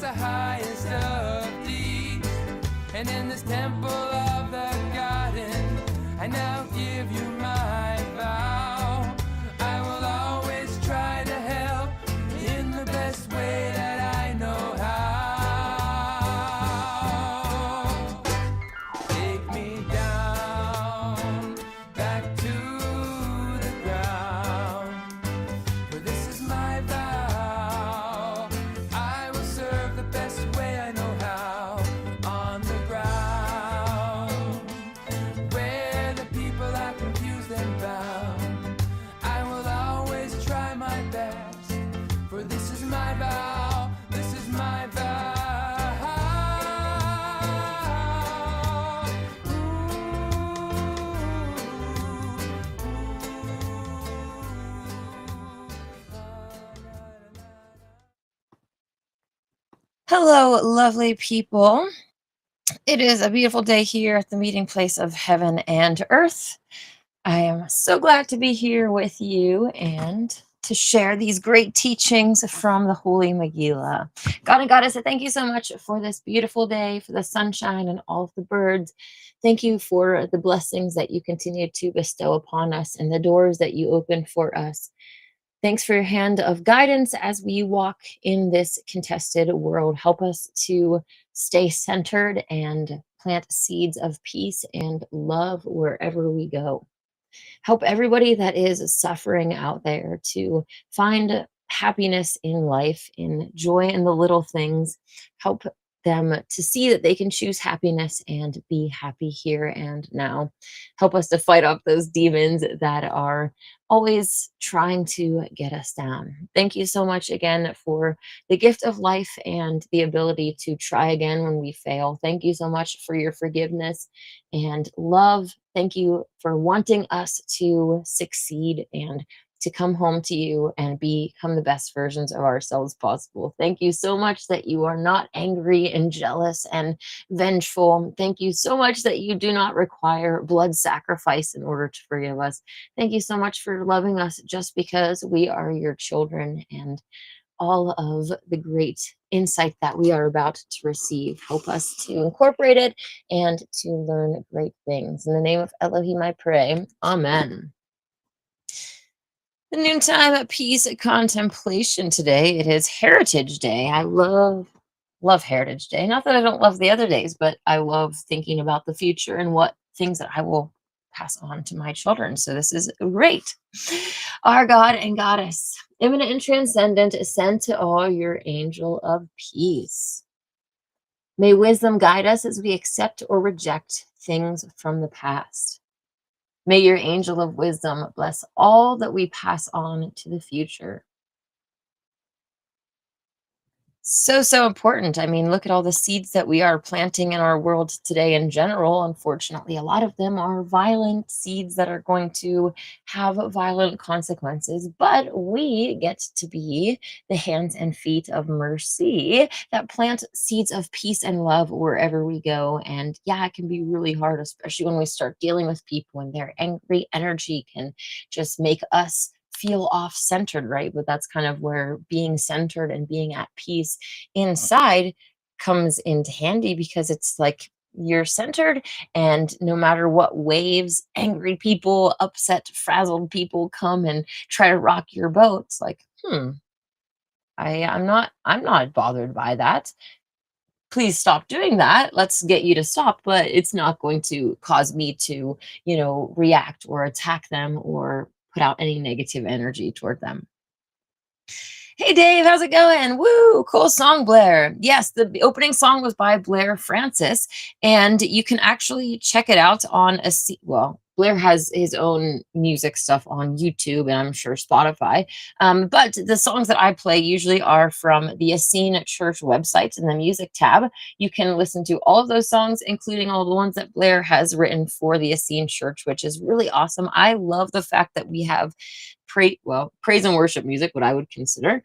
the highest of these. And in this temple of the garden, I now give you my vow. I will always try to help in the best way that I know how. Take me down, back to the ground, for this is my vow. I will serve the best way I know how, on the ground, where the people are confused and bound. I will always try my best, for this is my vow, this is my vow. Hello, lovely people. It is a beautiful day here at the meeting place of heaven and earth. I am so glad to be here with you and to share these great teachings from the Holy Megillah. God and Goddess, I thank you so much for this beautiful day, for the sunshine and all of the birds. Thank you for the blessings that you continue to bestow upon us and the doors that you open for us. Thanks for your hand of guidance as we walk in this contested world. Help us to stay centered and plant seeds of peace and love wherever we go. Help everybody that is suffering out there to find happiness in life, in joy in the little things. Help them to see that they can choose happiness and be happy here and now. Help us to fight off those demons that are always trying to get us down. Thank you so much again for the gift of life and the ability to try again when we fail. Thank you so much for your forgiveness and love. Thank you for wanting us to succeed and to come home to you and become the best versions of ourselves possible. Thank you so much that you are not angry and jealous and vengeful. Thank you so much that you do not require blood sacrifice in order to forgive us. Thank you so much for loving us just because we are your children, and all of the great insight that we are about to receive. Help us to incorporate it and to learn great things. In the name of Elohim, I pray. Amen. The noontime peace contemplation today. It is Heritage Day. I love Heritage Day. Not that I don't love the other days, but I love thinking about the future and what things that I will pass on to my children. So this is great. Our God and Goddess, immanent and transcendent, send to all your angel of peace. May wisdom guide us as we accept or reject things from the past. May your angel of wisdom bless all that we pass on to the future. So important. I mean, look at all the seeds that we are planting in our world today in general. Unfortunately, a lot of them are violent seeds that are going to have violent consequences, but we get to be the hands and feet of mercy that plant seeds of peace and love wherever we go. And yeah, it can be really hard, especially when we start dealing with people and their angry energy can just make us feel off-centered, right? But that's kind of where being centered and being at peace inside comes into handy, because it's like you're centered, and no matter what waves, angry people, upset, frazzled people come and try to rock your boat, it's like, I'm not bothered by that. Please stop doing that. Let's get you to stop, but it's not going to cause me to, react or attack them or put out any negative energy toward them. Hey Dave, how's it going? Woo, cool song, Blair. Yes, the opening song was by Blair Francis, and you can actually check it out on Blair has his own music stuff on YouTube and I'm sure Spotify. But the songs that I play usually are from the Essene Church website in the music tab. You can listen to all of those songs, including all the ones that Blair has written for the Essene Church, which is really awesome. I love the fact that we have praise and worship music, what I would consider,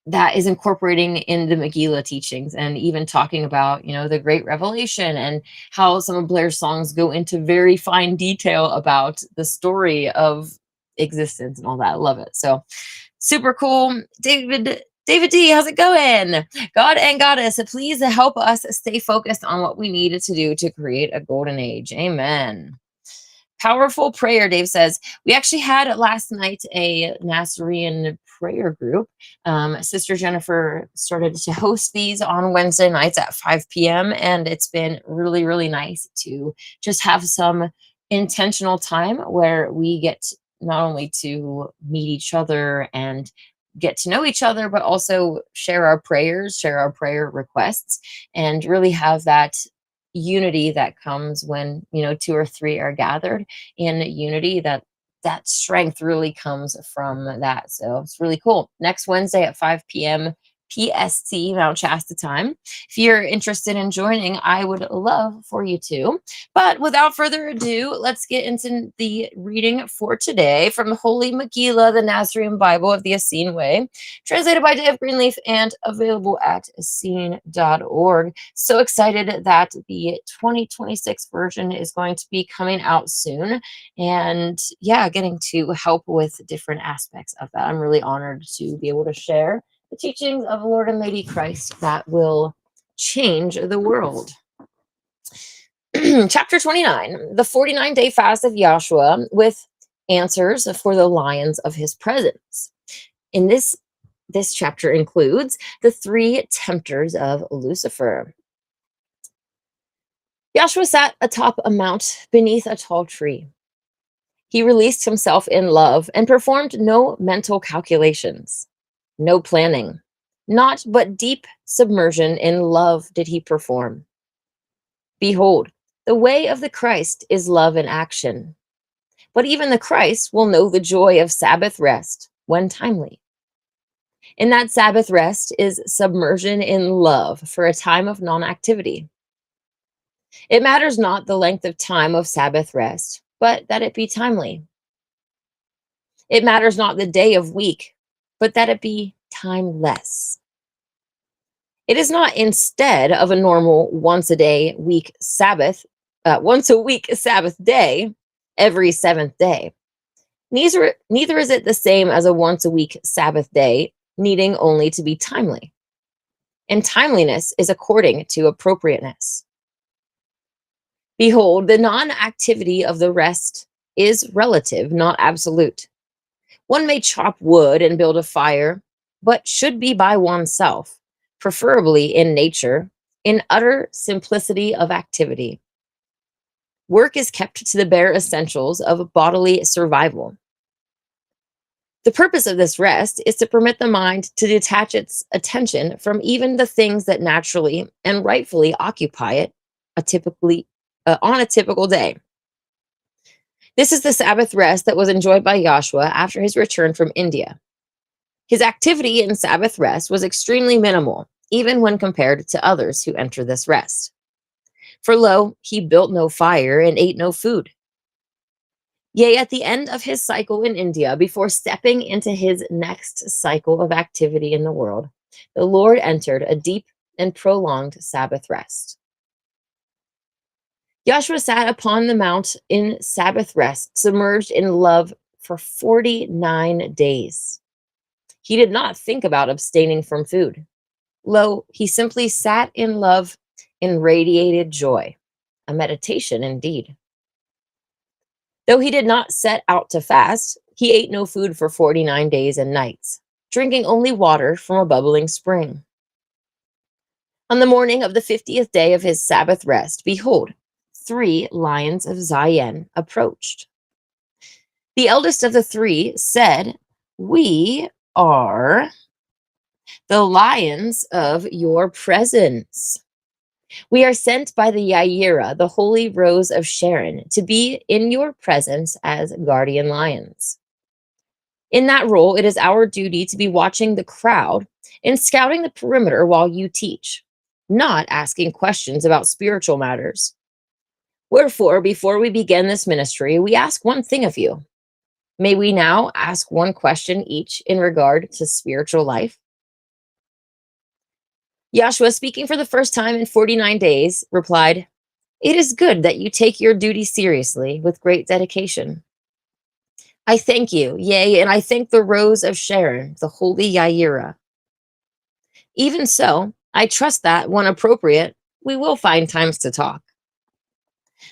that is incorporating in the Megillah teachings, and even talking about, the Great Revelation and how some of Blair's songs go into very fine detail about the story of existence and all that. I love it. So super cool. David David D, how's it going? God and Goddess, please help us stay focused on what we need to do to create a golden age. Amen. Powerful prayer, Dave says. We actually had last night a Nasarean prayer group. Sister Jennifer started to host these on Wednesday nights at 5 p.m. And it's been really, really nice to just have some intentional time where we get not only to meet each other and get to know each other, but also share our prayers, share our prayer requests, and really have that unity that comes when, two or three are gathered in unity. That strength really comes from that. So it's really cool. Next Wednesday at 5 p.m. PST, Mount Shasta time. If you're interested in joining, I would love for you to. But without further ado, let's get into the reading for today from the Holy Megillah, the Nasarean Bible of the Essene Way, translated by Dave Greenleaf and available at essene.org. So excited that the 2026 version is going to be coming out soon. And yeah, getting to help with different aspects of that. I'm really honored to be able to share the teachings of Lord and Lady Christ that will change the world. Chapter 29, the 49-day fast of Yahshua with answers for the lions of his presence. In this chapter includes the 3 tempters of Lucifer. Yahshua sat atop a mount beneath a tall tree. He released himself in love and performed no mental calculations. No planning, naught but deep submersion in love did he perform. Behold, the way of the Christ is love in action. But even the Christ will know the joy of Sabbath rest when timely. In that Sabbath rest is submersion in love for a time of non-activity. It matters not the length of time of Sabbath rest, but that it be timely. It matters not the day of week, but that it be timeless. It is not instead of a normal once a week Sabbath day every 7th day. Neither is it the same as a once a week Sabbath day needing only to be timely. And timeliness is according to appropriateness. Behold, the non-activity of the rest is relative, not absolute. One may chop wood and build a fire, but should be by oneself, preferably in nature, in utter simplicity of activity. Work is kept to the bare essentials of bodily survival. The purpose of this rest is to permit the mind to detach its attention from even the things that naturally and rightfully occupy it on a typical day. This is the Sabbath rest that was enjoyed by Yahshua after his return from India. His activity in Sabbath rest was extremely minimal, even when compared to others who enter this rest. For lo, he built no fire and ate no food. Yea, at the end of his cycle in India, before stepping into his next cycle of activity in the world, the Lord entered a deep and prolonged Sabbath rest. Yahshua sat upon the mount in Sabbath rest, submerged in love for 49 days. He did not think about abstaining from food. Lo, he simply sat in love in radiated joy, a meditation indeed. Though he did not set out to fast, he ate no food for 49 days and nights, drinking only water from a bubbling spring. On the morning of the 50th day of his Sabbath rest, behold, 3 lions of Zion approached. The eldest of the 3 said, "We are the lions of your presence. We are sent by the Yahshua, the holy rose of Sharon, to be in your presence as guardian lions. In that role, it is our duty to be watching the crowd and scouting the perimeter while you teach, not asking questions about spiritual matters. Wherefore, before we begin this ministry, we ask one thing of you. May we now ask one question each in regard to spiritual life?" Yahshua, speaking for the first time in 49 days, replied, "It is good that you take your duty seriously with great dedication. I thank you, yea, and I thank the rose of Sharon, the holy Yahshua. Even so, I trust that, when appropriate, we will find times to talk.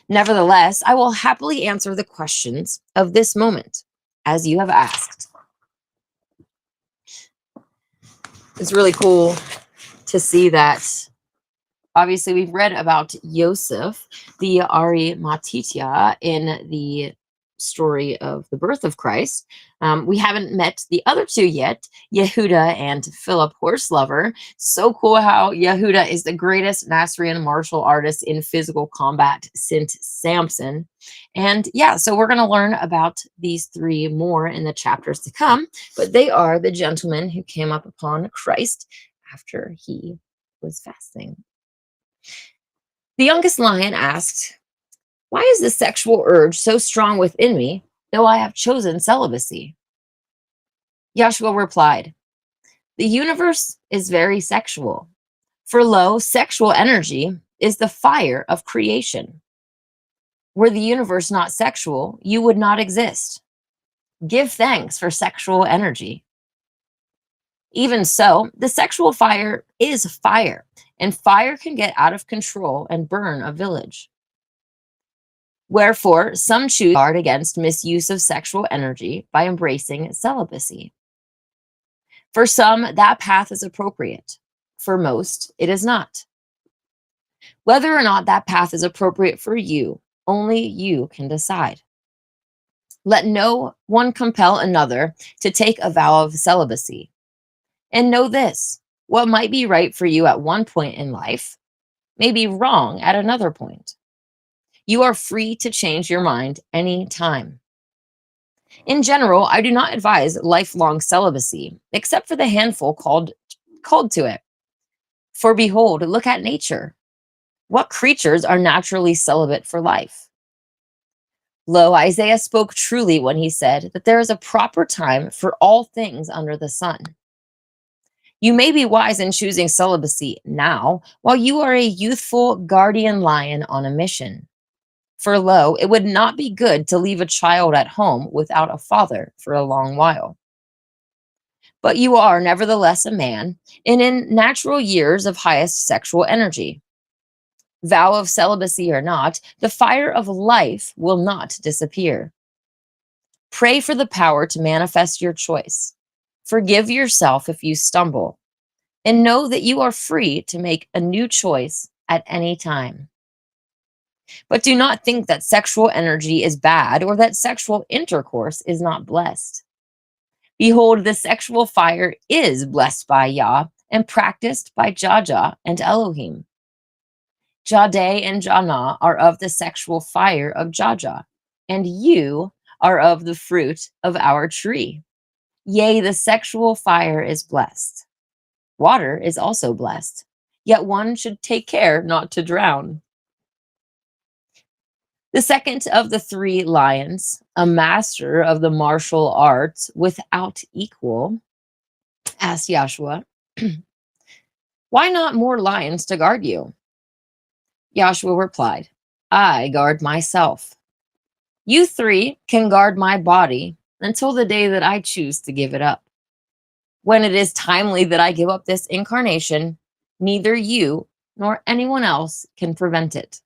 Nevertheless, I will happily answer the questions of this moment, as you have asked. It's really cool to see that. Obviously, we've read about Yosef, the Arimathea, in the story of the birth of Christ. We haven't met the other two yet, Yehuda and Philip Horselover. So cool how Yehuda is the greatest Nasarean martial artist in physical combat since Samson. And yeah, so we're going to learn about these three more in the chapters to come, but they are the gentlemen who came up upon Christ after he was fasting. The youngest lion asked, "Why is the sexual urge so strong within me, though I have chosen celibacy?" Yahshua replied, "The universe is very sexual. For lo, sexual energy is the fire of creation. Were the universe not sexual, you would not exist. Give thanks for sexual energy. Even so, the sexual fire is fire, and fire can get out of control and burn a village. Wherefore, some choose to guard against misuse of sexual energy by embracing celibacy. For some, that path is appropriate. For most, it is not. Whether or not that path is appropriate for you, only you can decide. Let no one compel another to take a vow of celibacy. And know this, what might be right for you at one point in life may be wrong at another point. You are free to change your mind any time. In general, I do not advise lifelong celibacy, except for the handful called to it. For behold, look at nature. What creatures are naturally celibate for life? Lo, Isaiah spoke truly when he said that there is a proper time for all things under the sun. You may be wise in choosing celibacy now, while you are a youthful guardian lion on a mission. For lo, it would not be good to leave a child at home without a father for a long while. But you are nevertheless a man, and in natural years of highest sexual energy. Vow of celibacy or not, the fire of life will not disappear. Pray for the power to manifest your choice. Forgive yourself if you stumble, and know that you are free to make a new choice at any time. But do not think that sexual energy is bad or that sexual intercourse is not blessed. Behold, the sexual fire is blessed by Yah and practiced by Jaja and Elohim. Jade and Jana are of the sexual fire of Jaja, and you are of the fruit of our tree. Yea, the sexual fire is blessed. Water is also blessed, yet one should take care not to drown. The second of the three lions, a master of the martial arts without equal, asked Yahshua, "Why not more lions to guard you?" Yahshua replied, "I guard myself. You three can guard my body until the day that I choose to give it up. When it is timely that I give up this incarnation, neither you nor anyone else can prevent it."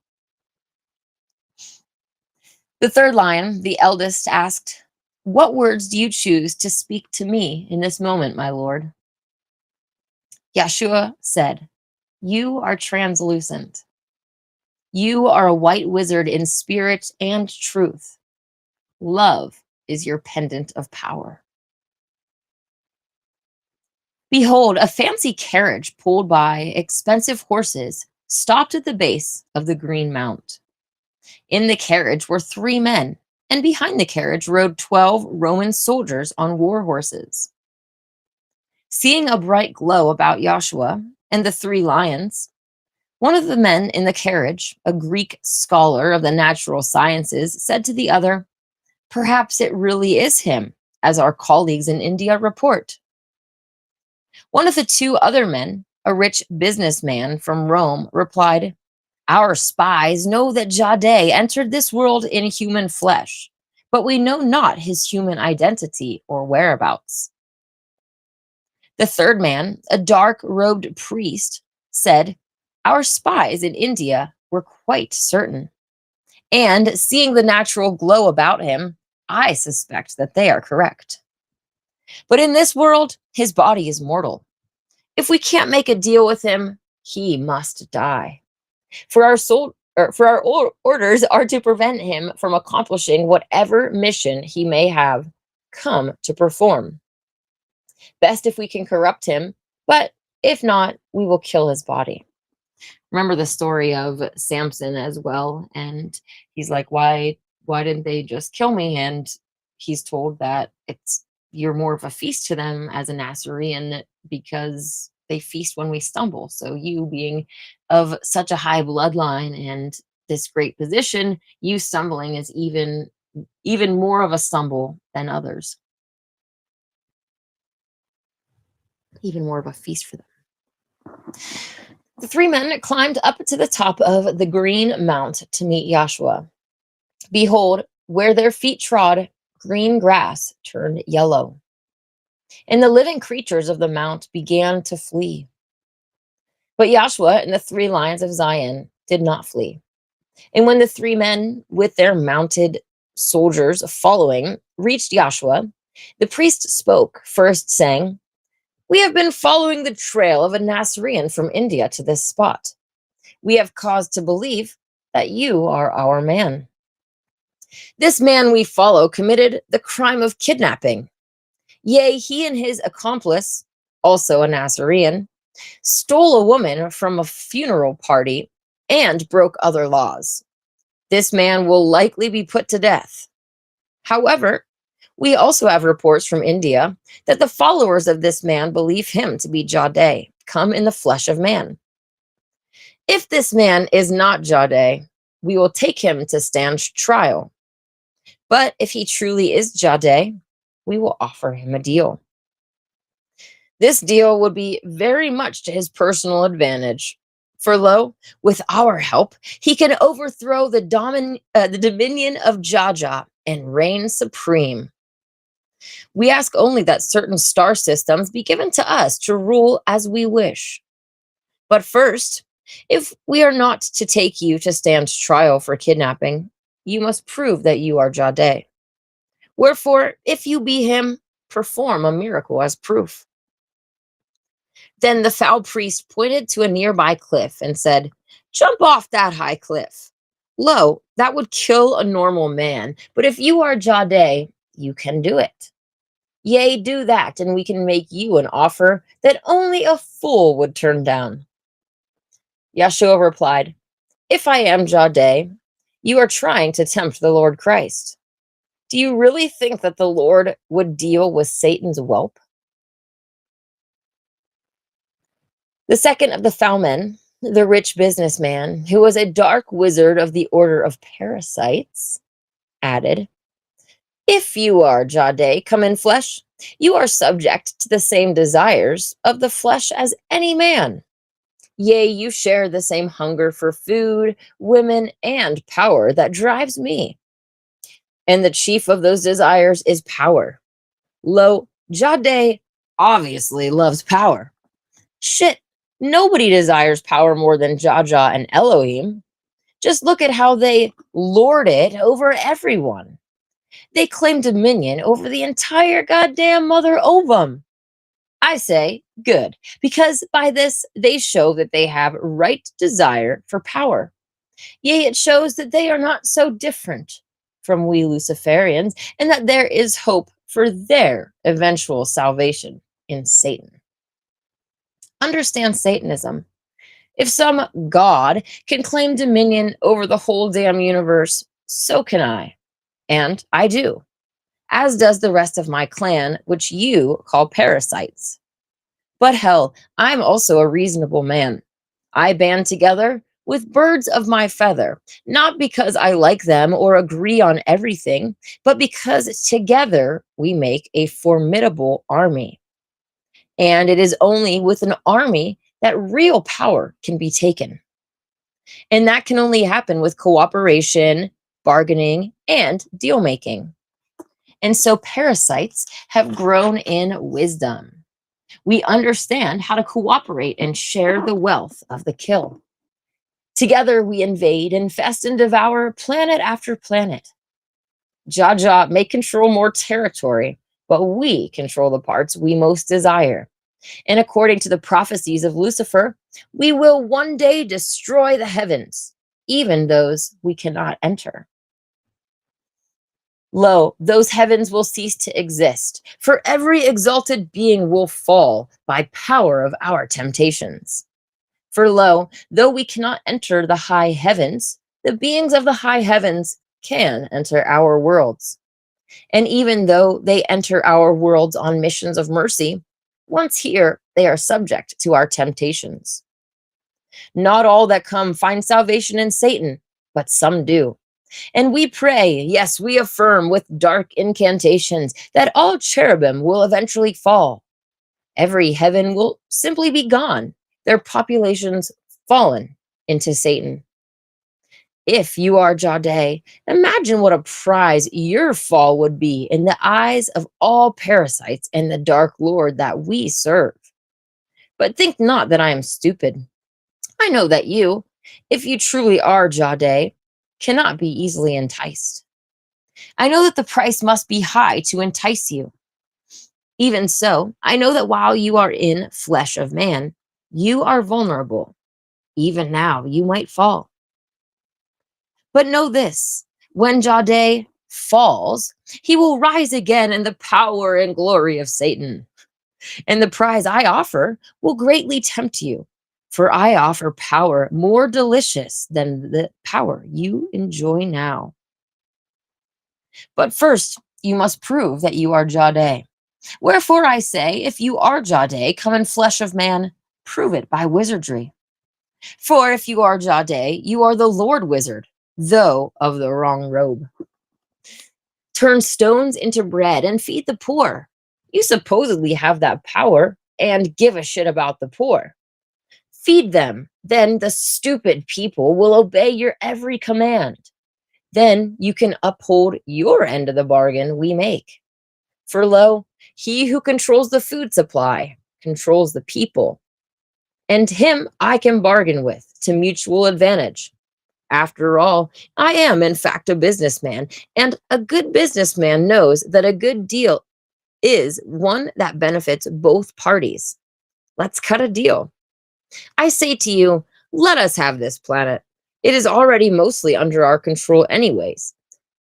The third lion, the eldest, asked, "What words do you choose to speak to me in this moment, my lord?" Yahshua said, "You are translucent. You are a white wizard in spirit and truth. Love is your pendant of power. Behold, a fancy carriage pulled by expensive horses stopped at the base of the Green Mount. In the carriage were 3 men, and behind the carriage rode 12 Roman soldiers on war horses. Seeing a bright glow about Yahshua and the 3 lions, one of the men in the carriage, a Greek scholar of the natural sciences, said to the other, "Perhaps it really is him, as our colleagues in India report." One of the 2 other men, a rich businessman from Rome, replied, "Our spies know that Jade entered this world in human flesh, but we know not his human identity or whereabouts." The third man, a dark-robed priest, said, "Our spies in India were quite certain. And seeing the natural glow about him, I suspect that they are correct. But in this world, his body is mortal. If we can't make a deal with him, he must die. For our orders are to prevent him from accomplishing whatever mission he may have come to perform. Best if we can corrupt him, but if not, we will kill his body." Remember the story of Samson as well, and he's like, why didn't they just kill me? And he's told that you're more of a feast to them as a Nasarean because they feast when we stumble. So you being of such a high bloodline and this great position, you stumbling is even more of a stumble than others. Even more of a feast for them. The three men climbed up to the top of the green mount to meet Yahshua. Behold, where their feet trod, green grass turned yellow, and the living creatures of the mount began to flee. But Yahshua and the 3 lions of Zion did not flee. And when the 3 men with their mounted soldiers following reached Yahshua, the priest spoke, first saying, "We have been following the trail of a Nasarean from India to this spot. We have cause to believe that you are our man. This man we follow committed the crime of kidnapping. Yea, he and his accomplice, also a Nasarean, stole a woman from a funeral party and broke other laws. This man will likely be put to death. However, we also have reports from India that the followers of this man believe him to be Jade, come in the flesh of man. If this man is not Jade, we will take him to stand trial. But if he truly is Jade, we will offer him a deal. This deal would be very much to his personal advantage. For lo, with our help, he can overthrow the dominion of Jaja and reign supreme. We ask only that certain star systems be given to us to rule as we wish. But first, if we are not to take you to stand trial for kidnapping, you must prove that you are Jade. Wherefore, if you be him, perform a miracle as proof." Then the foul priest pointed to a nearby cliff and said, "Jump off that high cliff. Lo, that would kill a normal man, but if you are Jade, you can do it. Yea, do that, and we can make you an offer that only a fool would turn down." Yahshua replied, "If I am Jade, you are trying to tempt the Lord Christ. Do you really think that the Lord would deal with Satan's whelp?" The second of the foul men, the rich businessman, who was a dark wizard of the order of parasites, added, "If you are Jade, come in flesh, you are subject to the same desires of the flesh as any man. Yea, you share the same hunger for food, women, and power that drives me. And the chief of those desires is power. Lo, Jade obviously loves power. Shit, nobody desires power more than Jaja and Elohim. Just look at how they lord it over everyone. They claim dominion over the entire goddamn mother ovum. I say, good, because by this they show that they have right desire for power. Yea, it shows that they are not so different from we Luciferians, and that there is hope for their eventual salvation in Satan. Understand Satanism. If some god can claim dominion over the whole damn universe, so can I. And I do. As does the rest of my clan, which you call parasites. But hell, I'm also a reasonable man. I band together with birds of my feather, not because I like them or agree on everything, but because together we make a formidable army. And it is only with an army that real power can be taken. And that can only happen with cooperation, bargaining, and deal making. And so parasites have grown in wisdom. We understand how to cooperate and share the wealth of the kill. Together we invade, infest, and devour planet after planet. Jaja may control more territory, but we control the parts we most desire. And according to the prophecies of Lucifer, we will one day destroy the heavens, even those we cannot enter. Lo, those heavens will cease to exist, for every exalted being will fall by power of our temptations. For lo, though we cannot enter the high heavens, the beings of the high heavens can enter our worlds. And even though they enter our worlds on missions of mercy, once here, they are subject to our temptations. Not all that come find salvation in Satan, but some do. And we pray, yes, we affirm with dark incantations that all cherubim will eventually fall. Every heaven will simply be gone, their populations fallen into Satan. If you are Jade, imagine what a prize your fall would be in the eyes of all parasites and the dark lord that we serve. But think not that I am stupid. I know that you, if you truly are Jade, cannot be easily enticed. I know that the price must be high to entice you. Even so, I know that while you are in flesh of man, you are vulnerable. Even now, you might fall. But know this, when Jade falls, he will rise again in the power and glory of Satan. And the prize I offer will greatly tempt you, for I offer power more delicious than the power you enjoy now. But first, you must prove that you are Jade. Wherefore I say, if you are Jade, come in flesh of man, prove it by wizardry. For if you are Jade, you are the Lord Wizard, though of the wrong robe. Turn stones into bread and feed the poor. You supposedly have that power and give a shit about the poor. Feed them, then the stupid people will obey your every command. Then you can uphold your end of the bargain we make. For lo, he who controls the food supply controls the people. And him I can bargain with to mutual advantage. After all, I am in fact a businessman, and a good businessman knows that a good deal is one that benefits both parties. Let's cut a deal. I say to you, let us have this planet. It is already mostly under our control anyways,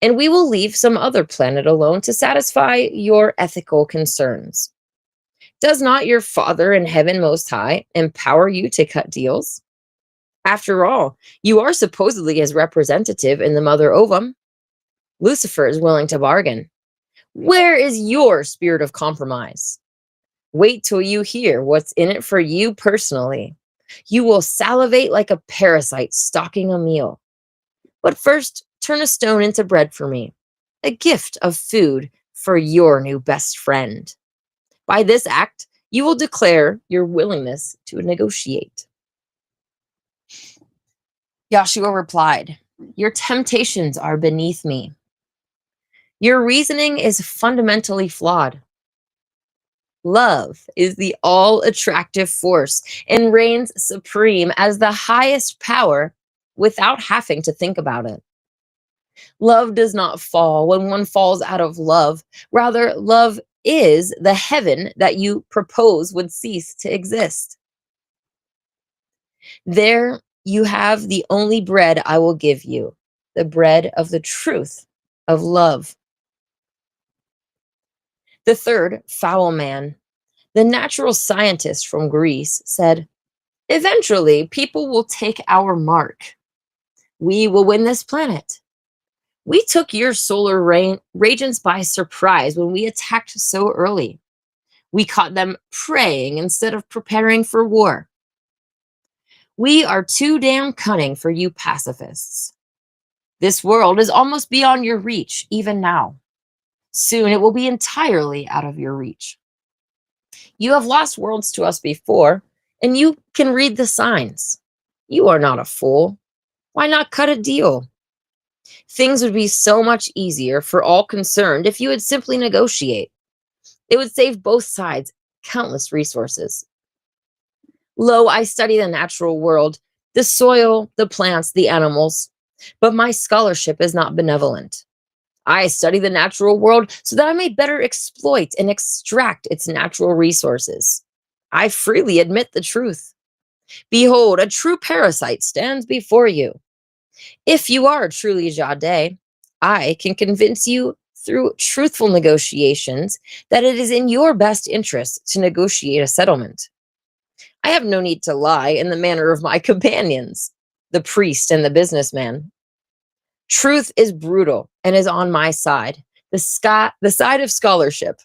and we will leave some other planet alone to satisfy your ethical concerns. Does not your Father in heaven most high empower you to cut deals? After all, you are supposedly his representative in the mother ovum. Lucifer is willing to bargain. Where is your spirit of compromise? Wait till you hear what's in it for you personally. You will salivate like a parasite stalking a meal. But first, turn a stone into bread for me, a gift of food for your new best friend. By this act, you will declare your willingness to negotiate. Yahshua replied, your temptations are beneath me. Your reasoning is fundamentally flawed. Love is the all-attractive force and reigns supreme as the highest power without having to think about it. Love does not fall when one falls out of love. Rather, love is the heaven that you propose would cease to exist. There you have the only bread I will give you, the bread of the truth of love. The third, foul man, the natural scientist from Greece, said, eventually, people will take our mark. We will win this planet. We took your solar regions by surprise when we attacked so early. We caught them praying instead of preparing for war. We are too damn cunning for you pacifists. This world is almost beyond your reach, even now. Soon it will be entirely out of your reach. You have lost worlds to us before, and you can read the signs. You are not a fool. Why not cut a deal? Things would be so much easier for all concerned if you would simply negotiate. It would save both sides countless resources. Lo, I study the natural world, the soil, the plants, the animals, but my scholarship is not benevolent. I study the natural world so that I may better exploit and extract its natural resources. I freely admit the truth. Behold, a true parasite stands before you. If you are truly Jade, I can convince you through truthful negotiations that it is in your best interest to negotiate a settlement. I have no need to lie in the manner of my companions, the priest and the businessman. Truth is brutal and is on my side, the side of scholarship.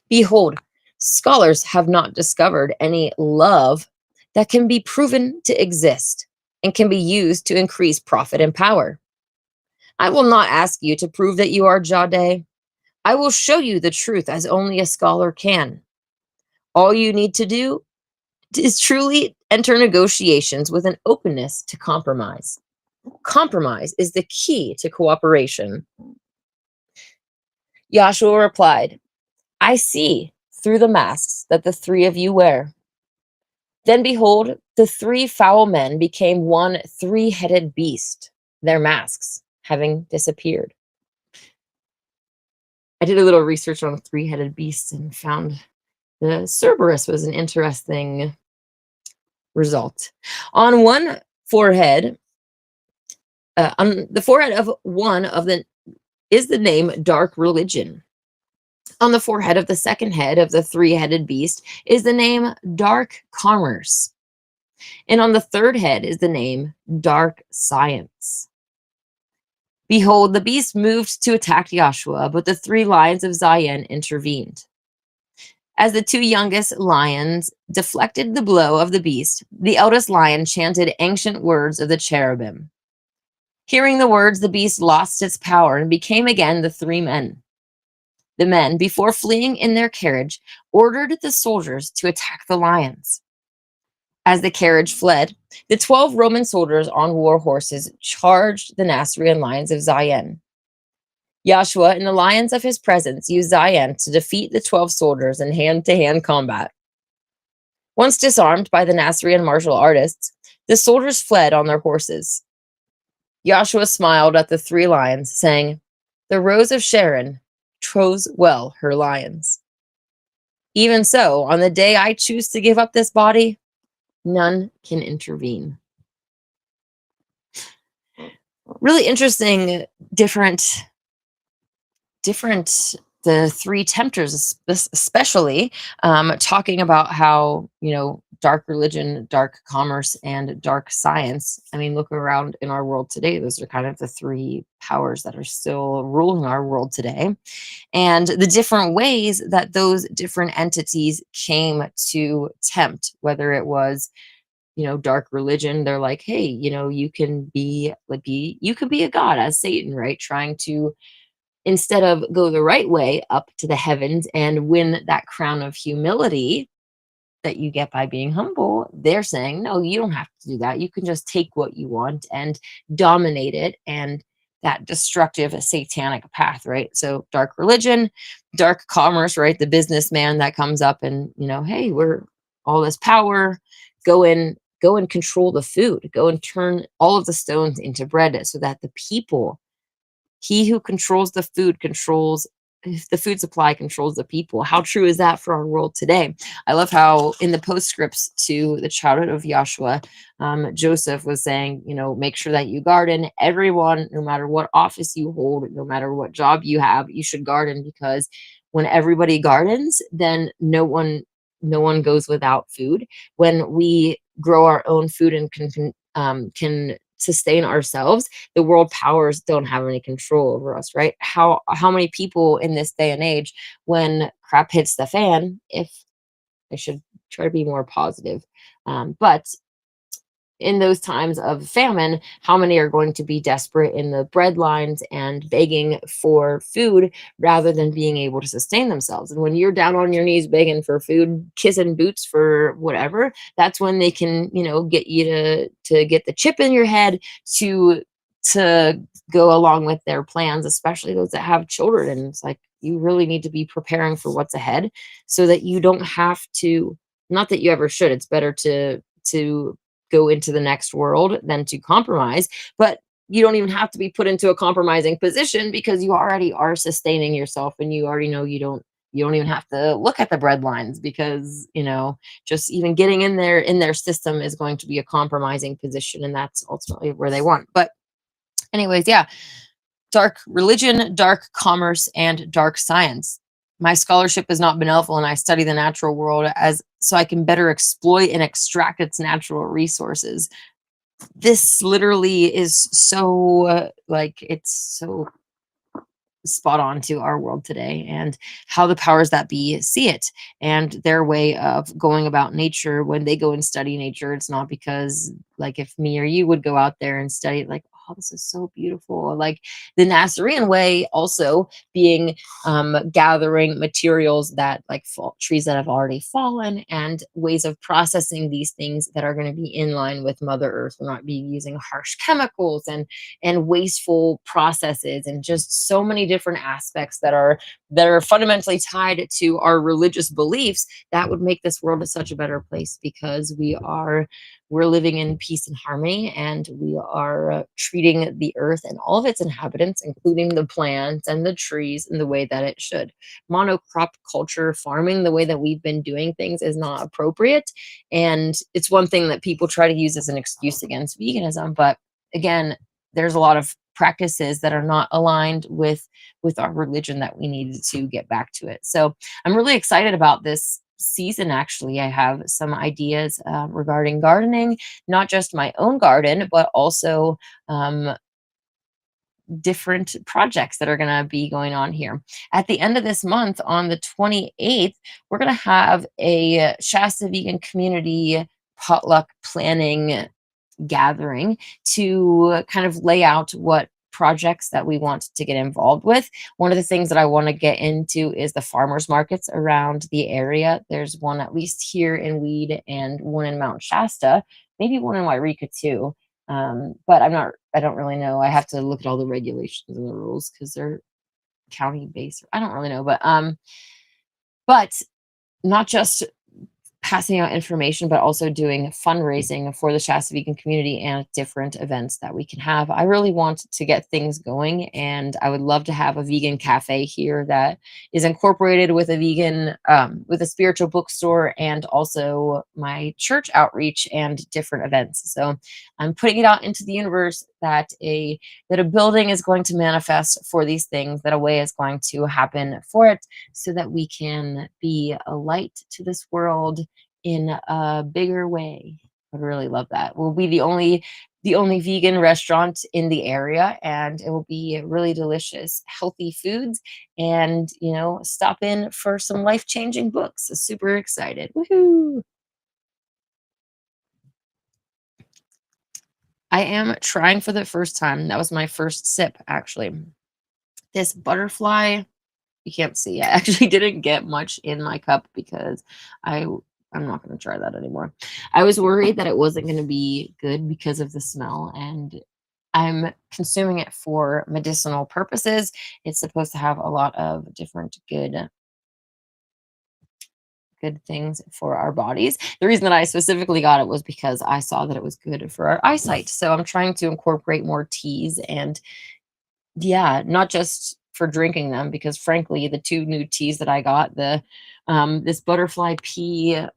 Behold, scholars have not discovered any love that can be proven to exist and can be used to increase profit and power. I will not ask you to prove that you are Jade. I will show you the truth as only a scholar can. All you need to do is truly enter negotiations with an openness to compromise. Compromise is the key to cooperation. Yahshua replied, I see through the masks that the three of you wear. Then behold, the three foul men became one three-headed beast, their masks having disappeared. I did a little research on three-headed beasts and found the Cerberus was an interesting result. On one forehead, on the forehead of one of the is the name Dark Religion. On the forehead of the second head of the three-headed beast is the name Dark Commerce. And on the third head is the name Dark Science. Behold, the beast moved to attack Yahshua, but the three lions of Zion intervened. As the two youngest lions deflected the blow of the beast, the eldest lion chanted ancient words of the cherubim. Hearing the words, the beast lost its power and became again the three men. The men, before fleeing in their carriage, ordered the soldiers to attack the lions. As the carriage fled, the 12 Roman soldiers on war horses charged the Nasarean lions of Zion. Yahshua and the lions of his presence used Zion to defeat the 12 soldiers in hand-to-hand combat. Once disarmed by the Nasarean martial artists, the soldiers fled on their horses. Yahshua smiled at the three lions, saying, The rose of Sharon chose well her lions. Even so, on the day I choose to give up this body, none can intervene. Really interesting, different, the three tempters, especially talking about how, dark religion, dark commerce, and dark science. I mean, look around in our world today. Those are kind of the three powers that are still ruling our world today. And the different ways that those different entities came to tempt, whether it was, dark religion, they're like, hey, you can be you could be a god as Satan, right? Trying to, instead of go the right way up to the heavens and win that crown of humility that you get by being humble, they're saying, no, you don't have to do that. You can just take what you want and dominate it, and that destructive satanic path, right? So dark religion, dark commerce, right? The businessman that comes up and, hey, we're all this power, go and control the food, go and turn all of the stones into bread so that the people, he who controls the food controls the food supply, controls the people. How true is that for our world today? I love how in the postscripts to the childhood of Yahshua, Joseph was saying, make sure that you garden. Everyone, no matter what office you hold, no matter what job you have, you should garden, because when everybody gardens, then no one goes without food. When we grow our own food and can sustain ourselves, the world powers don't have any control over us, right? How many people in this day and age, when crap hits the fan, if I should try to be more positive, but in those times of famine, how many are going to be desperate in the bread lines and begging for food rather than being able to sustain themselves? And when you're down on your knees begging for food, kissing boots for whatever, that's when they can, get you to get the chip in your head to to go along with their plans, especially those that have children. And it's like, you really need to be preparing for what's ahead so that you don't have to, not that you ever should, it's better to go into the next world than to compromise, but you don't even have to be put into a compromising position because you already are sustaining yourself, and you already know you don't even have to look at the bread lines, because just even getting in their system is going to be a compromising position, and that's ultimately where they want. But anyways, yeah, dark religion, dark commerce, and dark science. My scholarship has not been helpful, and I study the natural world as so I can better exploit and extract its natural resources. This literally is so it's so spot on to our world today, and how the powers that be see it, and their way of going about nature. When they go and study nature, it's not because, like, if me or you would go out there and study it, like, oh, this is so beautiful, like the Nasarean way, also being gathering materials that, like, trees that have already fallen, and ways of processing these things that are going to be in line with Mother Earth. We're not be using harsh chemicals and wasteful processes, and just so many different aspects that are fundamentally tied to our religious beliefs, that would make this world such a better place, because we're living in peace and harmony, and we are treating the earth and all of its inhabitants, including the plants and the trees, in the way that it should. Monocrop culture farming, the way that we've been doing things, is not appropriate, and it's one thing that people try to use as an excuse against veganism. But again, there's a lot of practices that are not aligned with our religion that we needed to get back to it. So I'm really excited about this season. Actually, I have some ideas regarding gardening, not just my own garden, but also different projects that are going to be going on here. At the end of this month, on the 28th, we're going to have a Shasta Vegan community potluck planning gathering to kind of lay out what projects that we want to get involved with. One of the things that I want to get into is the farmers markets around the area. There's one at least here in Weed, and one in Mount Shasta, maybe one in Wairika too. But I don't really know. I have to look at all the regulations and the rules because they're county based. I don't really know, but not just passing out information, but also doing fundraising for the Shasta Vegan community and different events that we can have. I really want to get things going, and I would love to have a vegan cafe here that is incorporated with a vegan, with a spiritual bookstore, and also my church outreach and different events. So I'm putting it out into the universe that a building is going to manifest for these things, that a way is going to happen for it, so that we can be a light to this world in a bigger way. I'd really love that. We'll be the only vegan restaurant in the area, and it will be really delicious, healthy foods, and stop in for some life-changing books. So super excited. Woohoo! I am trying for the first time. That was my first sip, actually. This butterfly, you can't see. I actually didn't get much in my cup because I'm not going to try that anymore. I was worried that it wasn't going to be good because of the smell, and I'm consuming it for medicinal purposes. It's supposed to have a lot of different good things for our bodies. The reason that I specifically got it was because I saw that it was good for our eyesight. So I'm trying to incorporate more teas, and yeah, not just for drinking them, because frankly, the two new teas that I got, this butterfly pea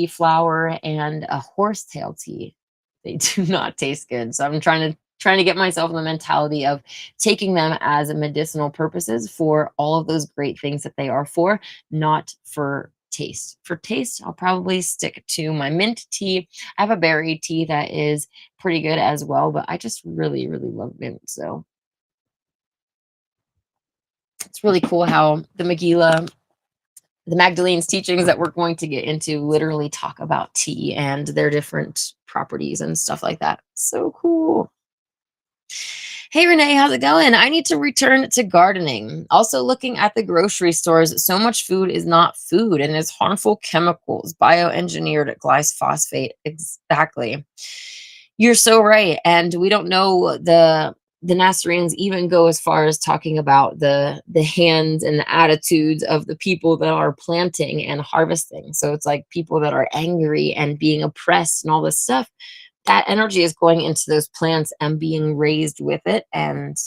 flower and a horsetail tea, they do not taste good. So I'm trying to get myself in the mentality of taking them as medicinal purposes for all of those great things that they are for, not for taste. For taste, I'll probably stick to my mint tea. I have a berry tea that is pretty good as well, but I just really, really love mint. So it's really cool how the Megillah, the Magdalene's teachings that we're going to get into, literally talk about tea and their different properties and stuff like that. So cool. Hey Renee, how's it going? I need to return to gardening. Also looking at the grocery stores, so much food is not food and is harmful chemicals, bioengineered glyphosate. Exactly. You're so right. And we don't know the Nazarenes even go as far as talking about the hands and the attitudes of the people that are planting and harvesting. So it's like people that are angry and being oppressed and all this stuff. That energy is going into those plants and being raised with it. And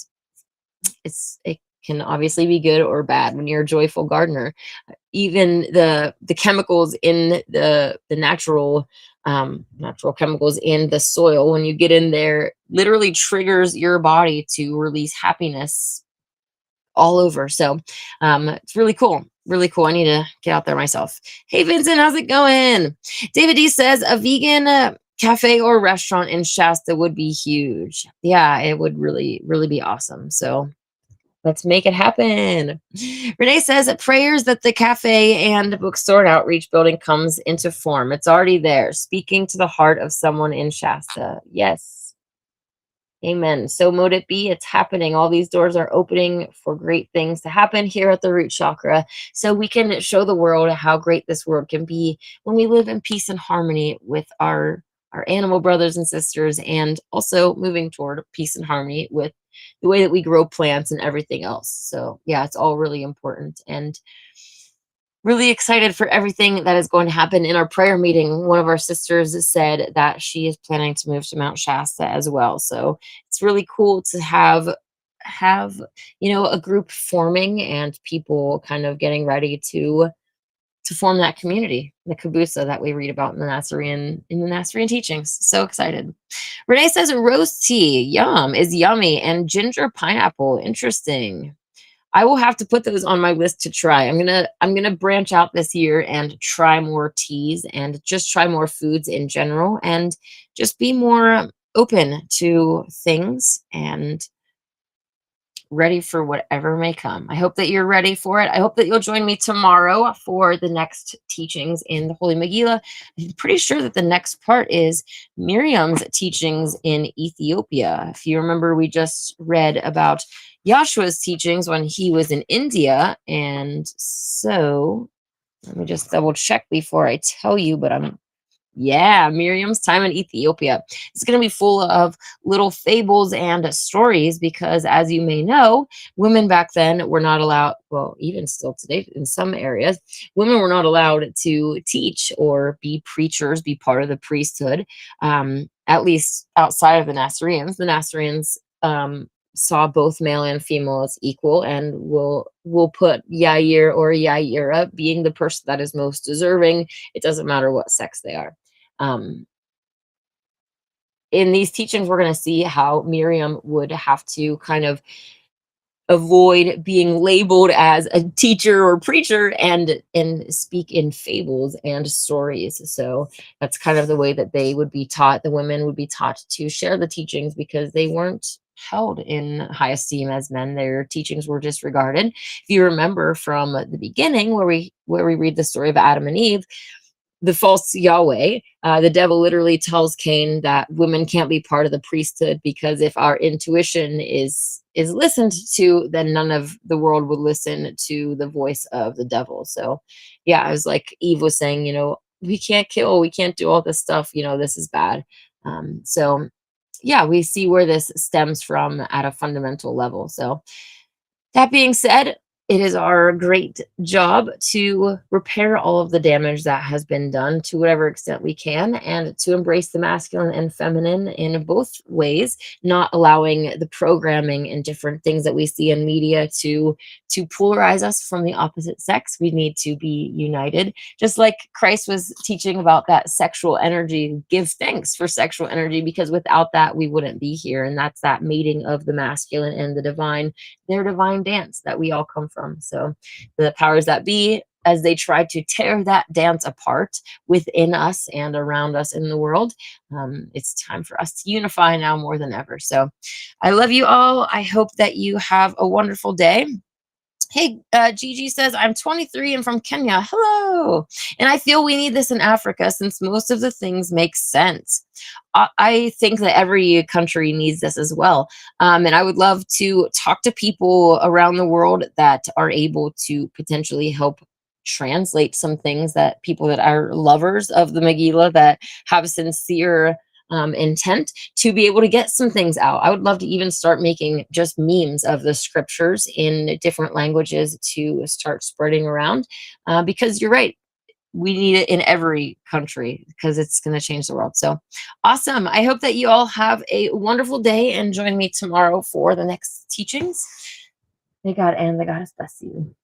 it can obviously be good or bad when you're a joyful gardener. Even the chemicals in the natural chemicals in the soil, when you get in there, literally triggers your body to release happiness all over. So it's really cool. Really cool. I need to get out there myself. Hey, Vincent, how's it going? David D says a vegan cafe or restaurant in Shasta would be huge. Yeah, it would really, really be awesome. So let's make it happen. Renee says that prayers that the cafe and bookstore and outreach building comes into form. It's already there, speaking to the heart of someone in Shasta. Yes. Amen. So mote it be. It's happening. All these doors are opening for great things to happen here at the root chakra. So we can show the world how great this world can be when we live in peace and harmony with our animal brothers and sisters, and also moving toward peace and harmony with the way that we grow plants and everything else. So yeah, it's all really important, and really excited for everything that is going to happen. In our prayer meeting, one of our sisters said that she is planning to move to Mount Shasta as well. So it's really cool to have a group forming and people kind of getting ready to form that community, the kabusa that we read about in the Nasarean teachings. So excited. Renee says rose tea, yum, is yummy, and ginger pineapple, interesting. I will have to put those on my list to try. I'm gonna branch out this year and try more teas and just try more foods in general, and just be more open to things and ready for whatever may come. I hope that you're ready for it. I hope that you'll join me tomorrow for the next teachings in the Holy Megillah. I'm pretty sure that the next part is Miriam's teachings in Ethiopia. If you remember, we just read about Yahshua's teachings when he was in India. And so let me just double check before I tell you, but yeah, Miriam's time in Ethiopia. It's going to be full of little fables and stories because, as you may know, women back then were not allowed, well, even still today in some areas, women were not allowed to teach or be preachers, be part of the priesthood, at least outside of the Nazarenes. The Nazarenes saw both male and female as equal, and will put Yair or Yaira being the person that is most deserving. It doesn't matter what sex they are. Um, in these teachings, we're going to see how Miriam would have to kind of avoid being labeled as a teacher or preacher and speak in fables and stories. So that's kind of the way that they would be taught. The women would be taught to share the teachings because they weren't held in high esteem as men. Their teachings were disregarded. If you remember from the beginning, where we read the story of Adam and Eve, the false Yahweh, the devil literally tells Cain that women can't be part of the priesthood because if our intuition is listened to, then none of the world would listen to the voice of the devil. So yeah, I was like, Eve was saying, we can't kill, we can't do all this stuff, this is bad. So yeah, we see where this stems from at a fundamental level. So that being said, it is our great job to repair all of the damage that has been done to whatever extent we can, and to embrace the masculine and feminine in both ways, not allowing the programming and different things that we see in media to polarize us from the opposite sex. We need to be united. Just like Christ was teaching about that sexual energy, give thanks for sexual energy, because without that, we wouldn't be here. And that's that mating of the masculine and the divine, their divine dance that we all come from. So the powers that be, as they try to tear that dance apart within us and around us in the world, it's time for us to unify now more than ever. So I love you all. I hope that you have a wonderful day. Hey, Gigi says, I'm 23 and from Kenya. Hello. And I feel we need this in Africa since most of the things make sense. I think that every country needs this as well. And I would love to talk to people around the world that are able to potentially help translate some things, that people that are lovers of the Megillah, that have sincere intent to be able to get some things out. I would love to even start making just memes of the scriptures in different languages to start spreading around, because you're right. We need it in every country because it's going to change the world. So awesome. I hope that you all have a wonderful day and join me tomorrow for the next teachings. May God and the Goddess bless you.